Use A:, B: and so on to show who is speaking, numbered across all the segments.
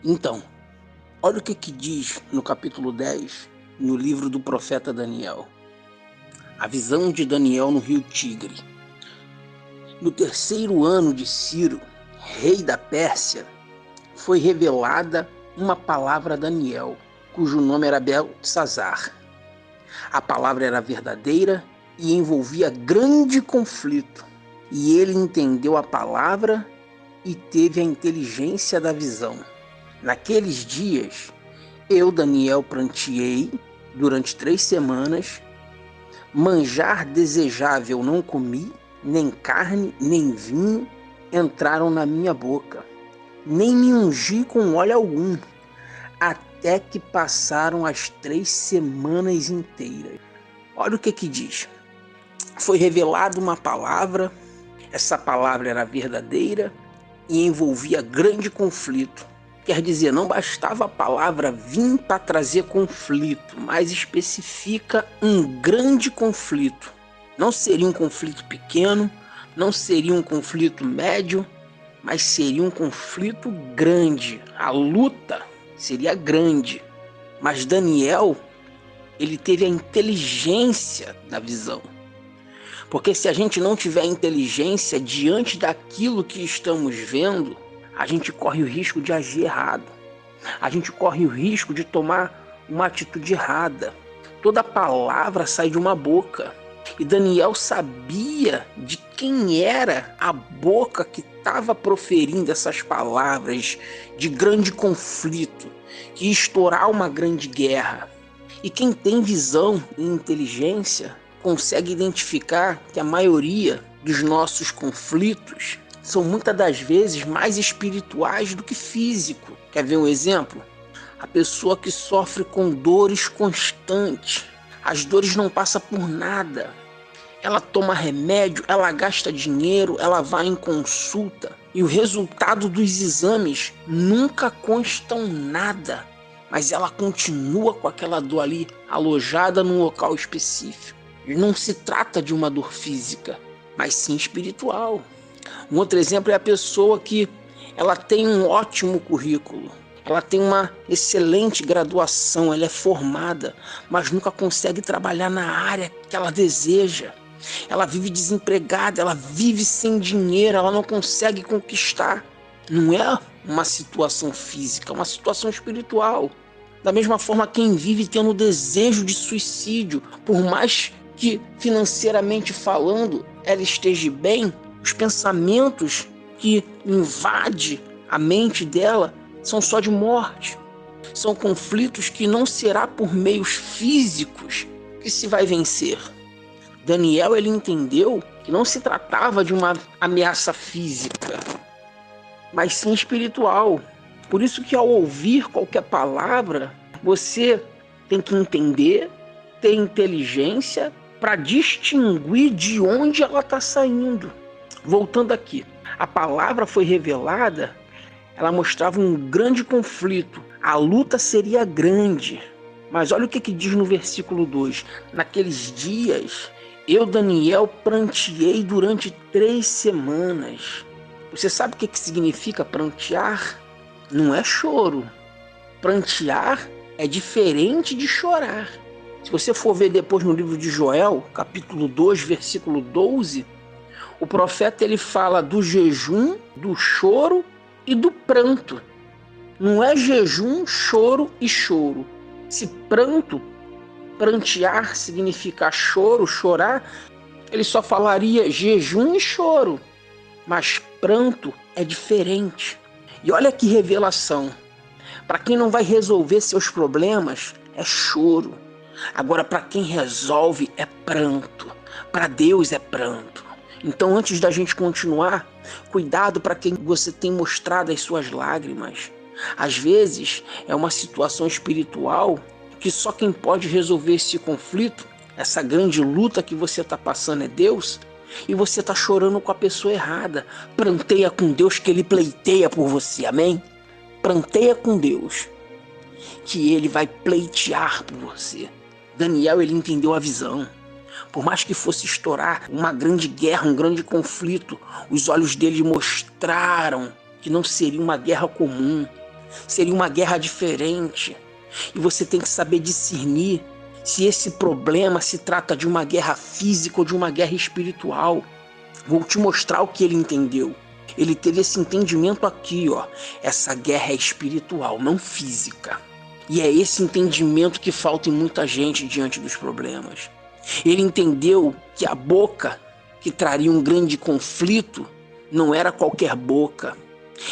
A: Então, olha o que diz no capítulo 10, no livro do profeta Daniel. A visão de Daniel no rio Tigre. No terceiro ano de Ciro, rei da Pérsia, foi revelada uma palavra a Daniel, cujo nome era Beltesazar. A palavra era verdadeira e envolvia grande conflito. E ele entendeu a palavra e teve a inteligência da visão. Naqueles dias, eu, Daniel, pranteei durante 3 semanas. Manjar desejável não comi, nem carne, nem vinho entraram na minha boca, nem me ungi com óleo algum, até que passaram as 3 semanas inteiras. Olha o que diz. Foi revelada uma palavra, essa palavra era verdadeira e envolvia grande conflito. Quer dizer, não bastava a palavra vir para trazer conflito, mas especifica um grande conflito. Não seria um conflito pequeno, não seria um conflito médio, mas seria um conflito grande. A luta seria grande. Mas Daniel, ele teve a inteligência da visão. Porque se a gente não tiver inteligência diante daquilo que estamos vendo, a gente corre o risco de agir errado. A gente corre o risco de tomar uma atitude errada. Toda palavra sai de uma boca. E Daniel sabia de quem era a boca que estava proferindo essas palavras de grande conflito, que ia estourar uma grande guerra. E quem tem visão e inteligência consegue identificar que a maioria dos nossos conflitos são muitas das vezes mais espirituais do que físico. Quer ver um exemplo? A pessoa que sofre com dores constantes. As dores não passam por nada. Ela toma remédio, ela gasta dinheiro, ela vai em consulta. E o resultado dos exames nunca constam nada. Mas ela continua com aquela dor ali, alojada num local específico. E não se trata de uma dor física, mas sim espiritual. Um outro exemplo é a pessoa que ela tem um ótimo currículo, ela tem uma excelente graduação, ela é formada, mas nunca consegue trabalhar na área que ela deseja. Ela vive desempregada, ela vive sem dinheiro, ela não consegue conquistar. Não é uma situação física, é uma situação espiritual. Da mesma forma, quem vive tendo desejo de suicídio, por mais que financeiramente falando ela esteja bem, os pensamentos que invadem a mente dela são só de morte. São conflitos que não será por meios físicos que se vai vencer. Daniel, ele entendeu que não se tratava de uma ameaça física, mas sim espiritual. Por isso que ao ouvir qualquer palavra, você tem que entender, ter inteligência para distinguir de onde ela está saindo. Voltando aqui, a palavra foi revelada, ela mostrava um grande conflito, a luta seria grande. Mas olha o que diz no versículo 2, naqueles dias, eu, Daniel, pranteei durante 3 semanas. Você sabe o que significa prantear? Não é choro. Prantear é diferente de chorar. Se você for ver depois no livro de Joel, capítulo 2, versículo 12, o profeta ele fala do jejum, do choro e do pranto. Não é jejum, choro e choro. Se prantear significa choro, chorar, ele só falaria jejum e choro. Mas pranto é diferente. E olha que revelação. Para quem não vai resolver seus problemas, é choro. Agora, para quem resolve, é pranto. Para Deus é pranto. Então, antes da gente continuar, cuidado para quem você tem mostrado as suas lágrimas. Às vezes, é uma situação espiritual que só quem pode resolver esse conflito, essa grande luta que você está passando é Deus, e você está chorando com a pessoa errada. Pranteia com Deus que Ele pleiteia por você, amém? Pranteia com Deus que Ele vai pleitear por você. Daniel, ele entendeu a visão. Por mais que fosse estourar uma grande guerra, um grande conflito, os olhos dele mostraram que não seria uma guerra comum. Seria uma guerra diferente. E você tem que saber discernir se esse problema se trata de uma guerra física ou de uma guerra espiritual. Vou te mostrar o que ele entendeu. Ele teve esse entendimento aqui, ó. Essa guerra é espiritual, não física. E é esse entendimento que falta em muita gente diante dos problemas. Ele entendeu que a boca que traria um grande conflito não era qualquer boca.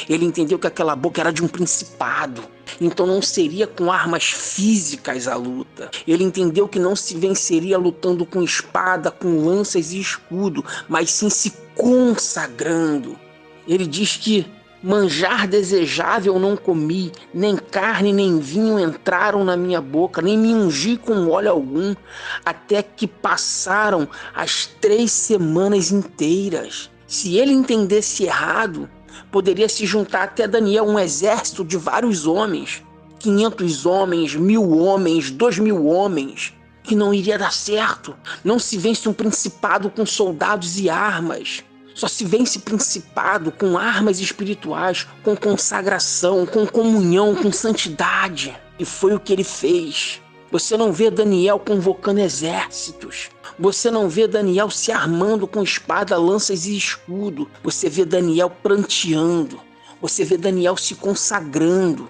A: Ele entendeu que aquela boca era de um principado. Então não seria com armas físicas a luta. Ele entendeu que não se venceria lutando com espada, com lanças e escudo, mas sim se consagrando. Ele diz que manjar desejável não comi, nem carne nem vinho entraram na minha boca, nem me ungi com óleo algum, até que passaram as 3 semanas inteiras. Se ele entendesse errado, poderia se juntar até Daniel um exército de vários homens, 500 homens, 1000 homens, 2000 homens, que não iria dar certo. Não se vence um principado com soldados e armas. Só se vence principado com armas espirituais, com consagração, com comunhão, com santidade. E foi o que ele fez. Você não vê Daniel convocando exércitos. Você não vê Daniel se armando com espada, lanças e escudo. Você vê Daniel pranteando. Você vê Daniel se consagrando.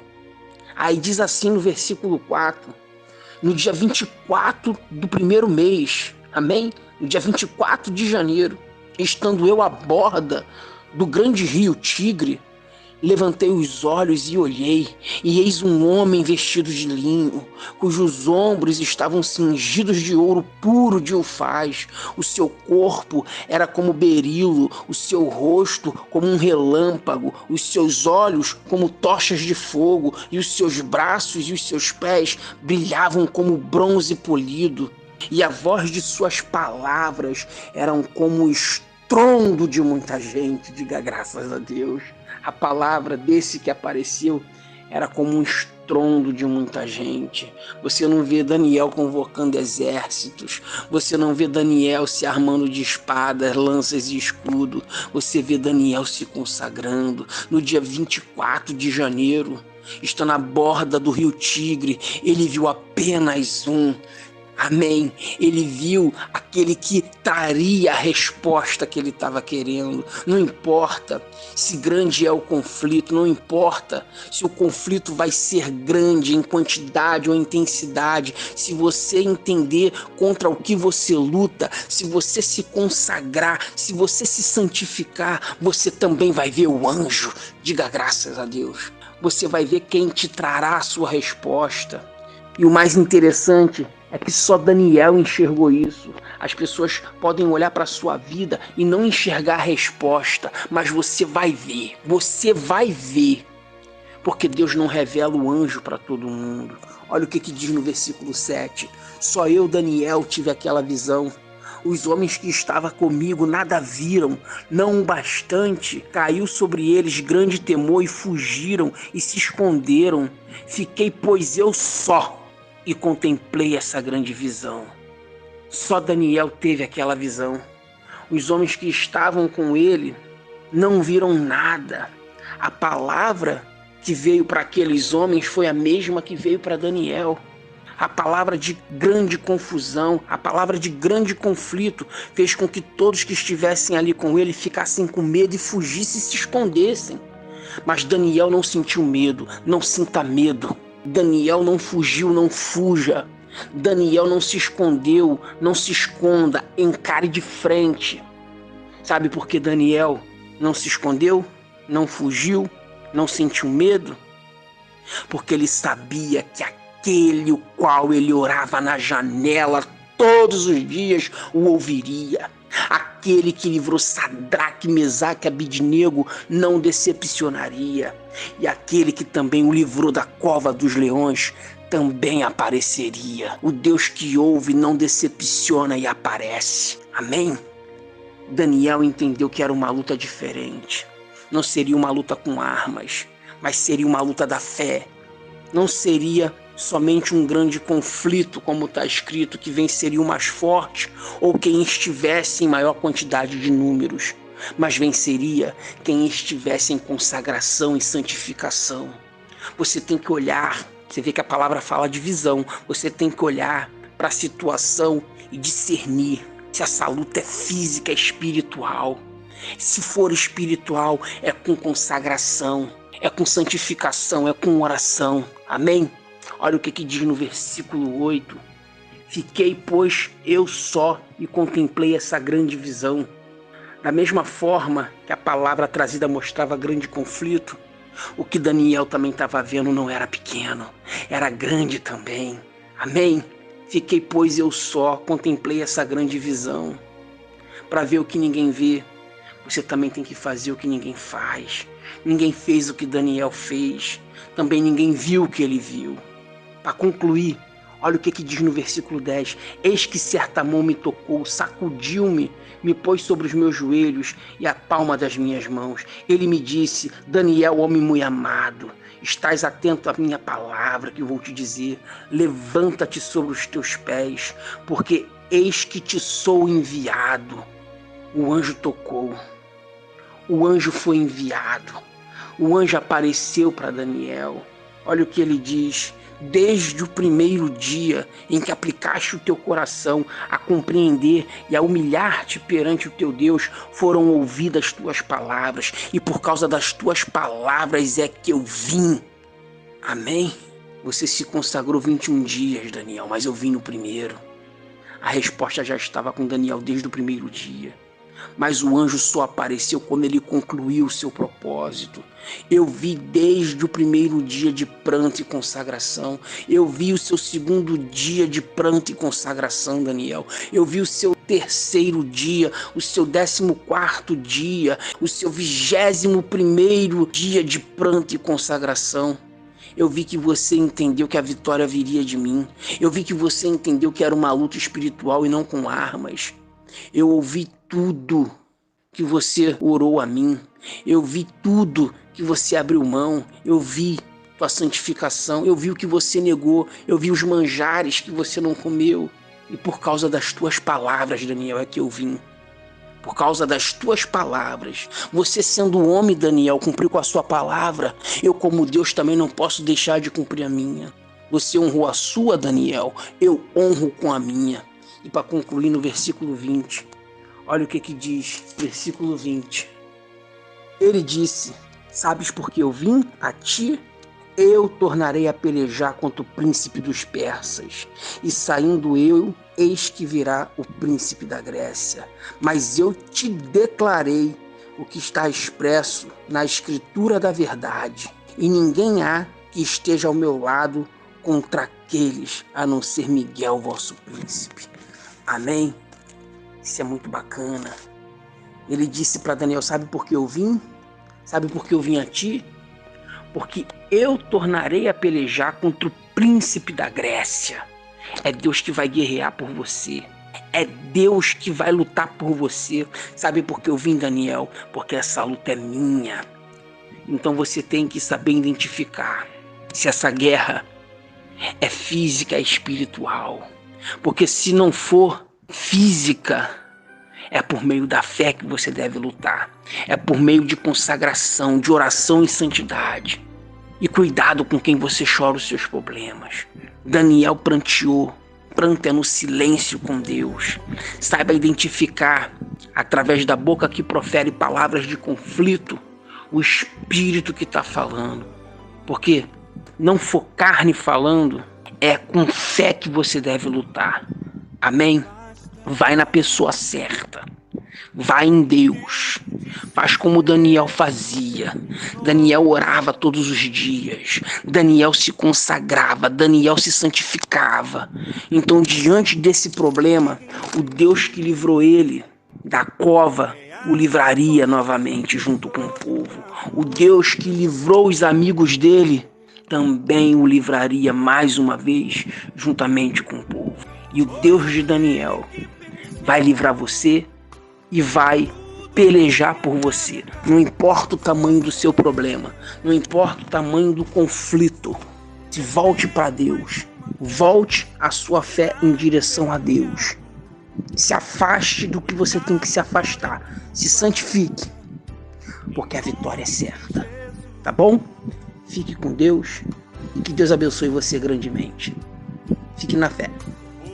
A: Aí diz assim no versículo 4. No dia 24 do primeiro mês, amém? No dia 24 de janeiro, estando eu à borda do grande rio Tigre, levantei os olhos e olhei, e eis um homem vestido de linho, cujos ombros estavam cingidos de ouro puro de Ufaz. O seu corpo era como berilo, o seu rosto como um relâmpago, os seus olhos como tochas de fogo, e os seus braços e os seus pés brilhavam como bronze polido. E a voz de suas palavras eram como o estrondo de muita gente. Diga graças a Deus. A palavra desse que apareceu era como um estrondo de muita gente. Você não vê Daniel convocando exércitos. Você não vê Daniel se armando de espadas, lanças e escudo. Você vê Daniel se consagrando. No dia 24 de janeiro, está na borda do rio Tigre, ele viu apenas um. Amém. Ele viu aquele que traria a resposta que ele estava querendo. Não importa se grande é o conflito, não importa se o conflito vai ser grande em quantidade ou intensidade. Se você entender contra o que você luta, se você se consagrar, se você se santificar, você também vai ver o anjo. Diga graças a Deus. Você vai ver quem te trará a sua resposta. E o mais interessante é que só Daniel enxergou isso. As pessoas podem olhar para a sua vida e não enxergar a resposta, mas você vai ver, porque Deus não revela o anjo para todo mundo. Olha o que diz no versículo 7. Só eu, Daniel, tive aquela visão. Os homens que estavam comigo nada viram, não o bastante. Caiu sobre eles grande temor e fugiram e se esconderam. Fiquei, pois, eu só, e contemplei essa grande visão. Só Daniel teve aquela visão. Os homens que estavam com ele não viram nada. A palavra que veio para aqueles homens foi a mesma que veio para Daniel. A palavra de grande confusão, a palavra de grande conflito fez com que todos que estivessem ali com ele ficassem com medo e fugissem e se escondessem. Mas Daniel não sentiu medo. Não sinta medo. Daniel não fugiu, não fuja. Daniel não se escondeu, não se esconda, encare de frente. Sabe por que Daniel não se escondeu, não fugiu, não sentiu medo? Porque ele sabia que aquele o qual ele orava na janela todos os dias o ouviria. Aquele que livrou Sadraque, Mesaque e Abidnego não decepcionaria. E aquele que também o livrou da cova dos leões também apareceria. O Deus que ouve não decepciona e aparece. Amém? Daniel entendeu que era uma luta diferente. Não seria uma luta com armas, mas seria uma luta da fé. Não seria somente um grande conflito, como está escrito, que venceria o mais forte ou quem estivesse em maior quantidade de números, mas venceria quem estivesse em consagração e santificação. Você tem que olhar, você vê que a palavra fala de visão, você tem que olhar para a situação e discernir se essa luta é física, é espiritual. Se for espiritual, é com consagração, é com santificação, é com oração. Amém? Olha o que diz no versículo 8. Fiquei, pois, eu só e contemplei essa grande visão. Da mesma forma que a palavra trazida mostrava grande conflito, o que Daniel também estava vendo não era pequeno, era grande também. Amém? Fiquei, pois, eu só, contemplei essa grande visão. Para ver o que ninguém vê, você também tem que fazer o que ninguém faz. Ninguém fez o que Daniel fez, também ninguém viu o que ele viu. Para concluir, olha o que diz no versículo 10. Eis que certa mão me tocou, sacudiu-me, me pôs sobre os meus joelhos e a palma das minhas mãos. Ele me disse: Daniel, homem muito amado, estás atento à minha palavra que vou te dizer. Levanta-te sobre os teus pés, porque eis que te sou enviado. O anjo tocou. O anjo foi enviado. O anjo apareceu para Daniel. Olha o que ele diz. Desde o primeiro dia em que aplicaste o teu coração a compreender e a humilhar-te perante o teu Deus, foram ouvidas tuas palavras, e por causa das tuas palavras é que eu vim. Amém? Você se consagrou 21 dias, Daniel, mas eu vim no primeiro. A resposta já estava com Daniel desde o primeiro dia. Mas o anjo só apareceu quando ele concluiu o seu propósito. Eu vi desde o primeiro dia de pranto e consagração. Eu vi o seu segundo dia de pranto e consagração, Daniel. Eu vi o seu terceiro dia, o seu 14º dia, o seu 21º dia de pranto e consagração. Eu vi que você entendeu que a vitória viria de mim. Eu vi que você entendeu que era uma luta espiritual e não com armas. Eu ouvi tudo que você orou a mim. Eu vi tudo que você abriu mão. Eu vi tua santificação. Eu vi o que você negou. Eu vi os manjares que você não comeu. E por causa das tuas palavras, Daniel, é que eu vim. Por causa das tuas palavras. Você sendo homem, Daniel, cumpriu com a sua palavra. Eu, como Deus, também não posso deixar de cumprir a minha. Você honrou a sua, Daniel. Eu honro com a minha. E para concluir no versículo 20, olha o que diz, versículo 20. Ele disse: sabes por que eu vim a ti? Eu tornarei a pelejar contra o príncipe dos persas, e saindo eu, eis que virá o príncipe da Grécia. Mas eu te declarei o que está expresso na escritura da verdade, e ninguém há que esteja ao meu lado contra aqueles, a não ser Miguel, vosso príncipe. Amém? Isso é muito bacana. Ele disse para Daniel: sabe por que eu vim? Sabe por que eu vim a ti? Porque eu tornarei a pelejar contra o príncipe da Grécia. É Deus que vai guerrear por você. É Deus que vai lutar por você. Sabe por que eu vim, Daniel? Porque essa luta é minha. Então você tem que saber identificar se essa guerra é física, é espiritual. Porque se não for física, é por meio da fé que você deve lutar. É por meio de consagração, de oração e santidade. E cuidado com quem você chora os seus problemas. Daniel pranteou. Pranto é no silêncio com Deus. Saiba identificar, através da boca que profere palavras de conflito, o espírito que está falando. Porque não for carne falando, é com fé que você deve lutar. Amém? Vai na pessoa certa. Vai em Deus. Faz como Daniel fazia. Daniel orava todos os dias. Daniel se consagrava. Daniel se santificava. Então, diante desse problema, o Deus que livrou ele da cova o livraria novamente junto com o povo. O Deus que livrou os amigos dele também o livraria mais uma vez juntamente com o povo. E o Deus de Daniel vai livrar você e vai pelejar por você. Não importa o tamanho do seu problema, não importa o tamanho do conflito. Se volte para Deus, volte a sua fé em direção a Deus. Se afaste do que você tem que se afastar. Se santifique, porque a vitória é certa. Tá bom? Fique com Deus e que Deus abençoe você grandemente. Fique na fé.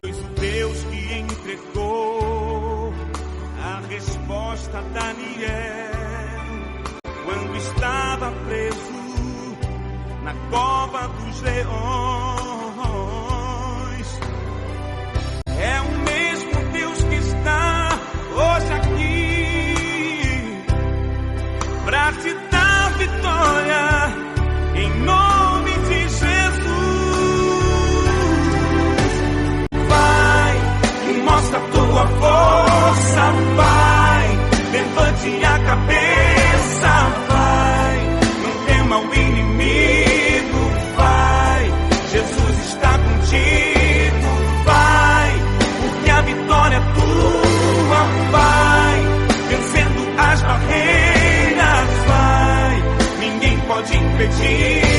B: Pois o Deus que entregou a resposta a Daniel, quando estava preso na cova dos leões, é o mesmo Deus que está hoje aqui para te dar vitória em nome de Jesus. Vai e mostra a tua força, vai, levante a cabeça, vai, não tema o inimigo, vai, Jesus está contigo, vai, porque a vitória é tua, vai, vencendo as barreiras, vai, ninguém pode impedir.